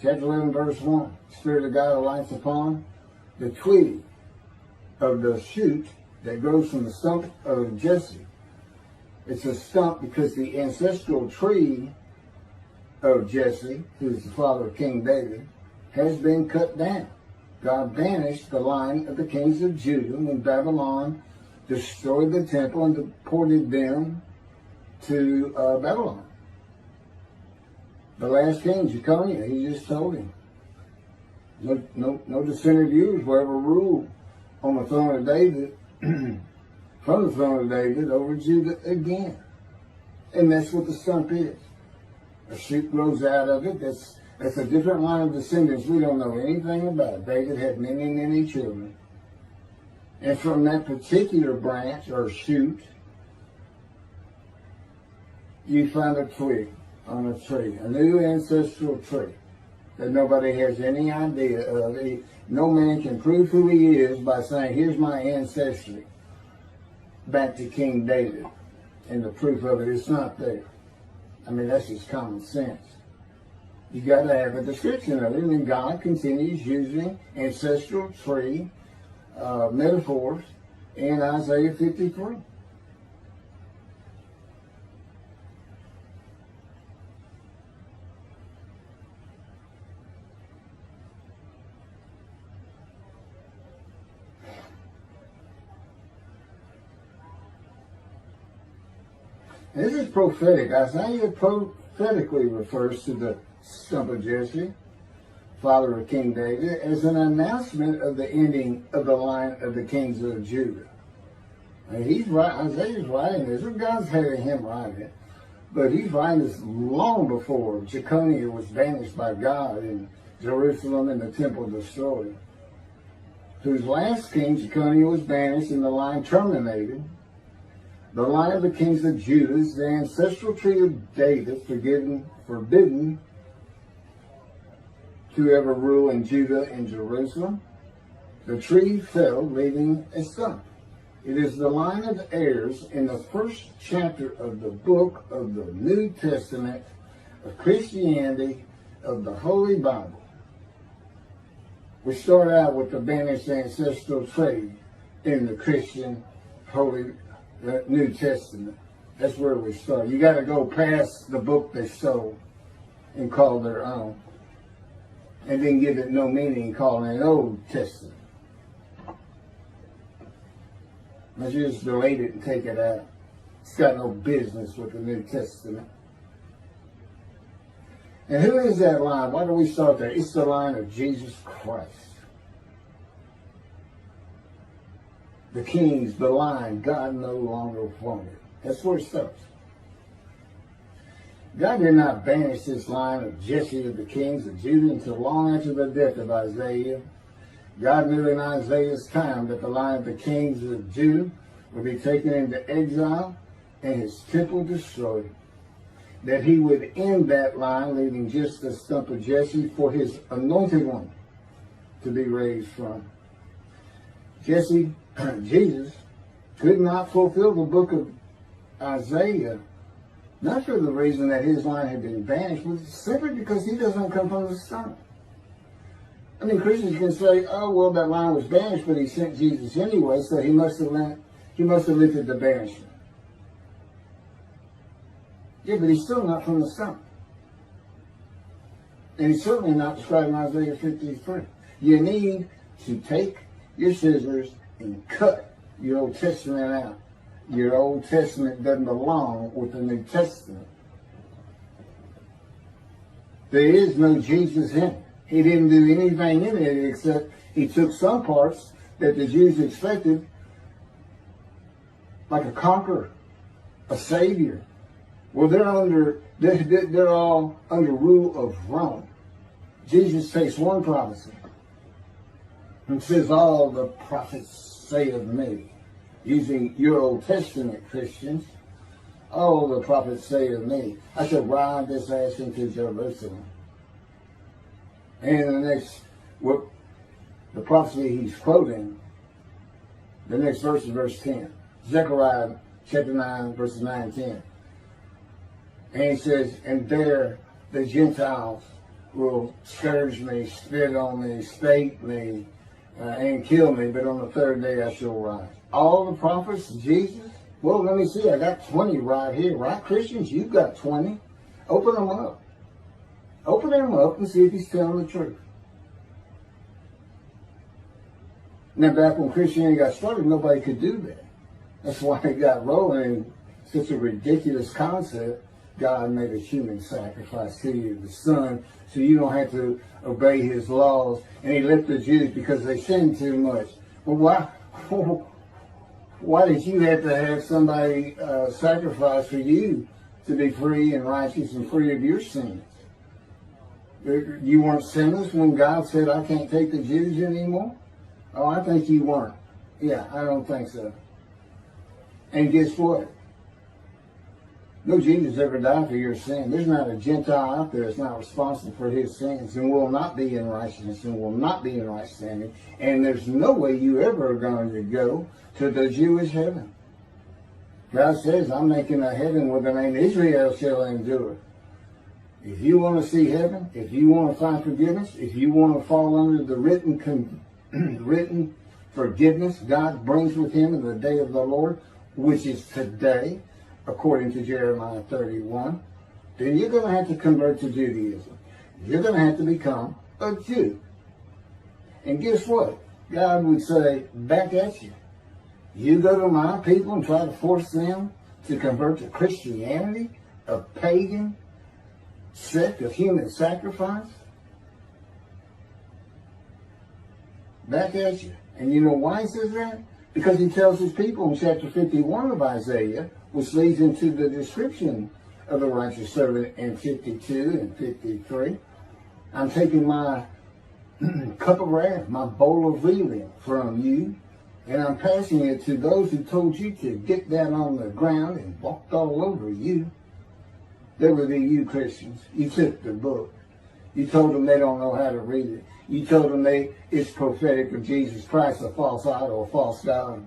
Chapter 11, verse 1. Spirit of God alights upon the twig of the shoot that grows from the stump of Jesse. It's a stump because the ancestral tree of Jesse, who is the father of King David, has been cut down. God banished the line of the kings of Judah when Babylon destroyed the temple and deported them to Babylon. The last king, Jeconiah, he just told him, no descendant of yours will ever rule on the throne of David, from the throne of David over Judah again. And that's what the stump is. A shoot grows out of it. That's a different line of descendants we don't know anything about. David had many, many children. And from that particular branch or shoot, you find a twig on a tree, a new ancestral tree that nobody has any idea of. No man can prove who he is by saying, here's my ancestry back to King David. And the proof of it is not there. I mean, that's just common sense. You got to have a description of it, and God continues using ancestral tree metaphors in Isaiah 53. This is prophetic. Isaiah prophetically refers to the stump of Jesse, father of King David, as an announcement of the ending of the line of the kings of Judah. And he's right. Isaiah's writing this. God's having him write it, but he's writing this long before Jeconiah was banished by God in Jerusalem and the temple destroyed. Whose last king, Jeconiah, was banished and the line terminated. The line of the kings of Judah is the ancestral tree of David, forbidden to ever rule in Judah and Jerusalem. The tree fell, leaving a stump. It is the line of heirs in the first chapter of the book of the New Testament of Christianity, of the Holy Bible. We start out with the banished ancestral tree in the Christian Holy New Testament. That's where we start. You got to go past the book they stole and call their own, and then give it no meaning and call it an Old Testament. Let's just delete it and take it out. It's got no business with the New Testament. And who is that line? Why do we start there? It's the line of Jesus Christ. The kings, the line, God no longer wanted. That's where it starts. God did not banish this line of Jesse of the kings of Judah until long after the death of Isaiah. God knew in Isaiah's time that the line of the kings of Judah would be taken into exile and his temple destroyed. That he would end that line, leaving just the stump of Jesse for his anointed one to be raised from. Jesus could not fulfill the book of Isaiah, not for the reason that his line had been banished, but simply because he doesn't come from the stump. I mean, Christians can say, oh, well, that line was banished, but he sent Jesus anyway, so he must have lifted the banishment. Yeah, but he's still not from the stump. And he's certainly not described in Isaiah 53. You need to take your scissors and cut your Old Testament out. Your Old Testament doesn't belong with the New Testament. There is no Jesus in it. He didn't do anything in it except he took some parts that the Jews expected, like a conqueror, a savior. Well, they're all under rule of Rome. Jesus takes one prophecy and says, all the prophets say of me, using your Old Testament Christians, all the prophets say of me, I shall ride this ass into Jerusalem. And the prophecy he's quoting, the next verse is verse 10. Zechariah chapter 9, verses 9 and 10. And he says, and there the Gentiles will scourge me, spit on me, stake me, and kill me, but on the third day I shall rise. All the prophets, Jesus. Well, let me see. I got 20 right here. Right, Christians? You've got 20. Open them up. Open them up and see if he's telling the truth. Now, back when Christianity got started, nobody could do that. That's why it got rolling in such a ridiculous concept. God made a human sacrifice to you, the Son, so you don't have to obey his laws. And he left the Jews because they sinned too much. Well, why did you have to have somebody sacrifice for you to be free and righteous and free of your sins? You weren't sinners when God said, I can't take the Jews anymore? Oh, I think you weren't. Yeah, I don't think so. And guess what? No Jesus ever died for your sin. There's not a Gentile out there that's not responsible for his sins and will not be in righteousness and will not be in right standing. And there's no way you ever are going to go to the Jewish heaven. God says, I'm making a heaven where the name Israel shall endure. If you want to see heaven, if you want to find forgiveness, if you want to fall under the written forgiveness God brings with him in the day of the Lord, which is today, according to Jeremiah 31, then you're going to have to convert to Judaism. You're going to have to become a Jew. And guess what? God would say, back at you. You go to my people and try to force them to convert to Christianity, a pagan sect of human sacrifice. Back at you. And you know why he says that? Because he tells his people in chapter 51 of Isaiah, which leads into the description of the righteous servant in 52 and 53. I'm taking my cup of wrath, my bowl of reeling from you, and I'm passing it to those who told you to get that on the ground and walked all over you. They were the you Christians. You took the book. You told them they don't know how to read it. You told them it's prophetic of Jesus Christ, a false idol, a false God.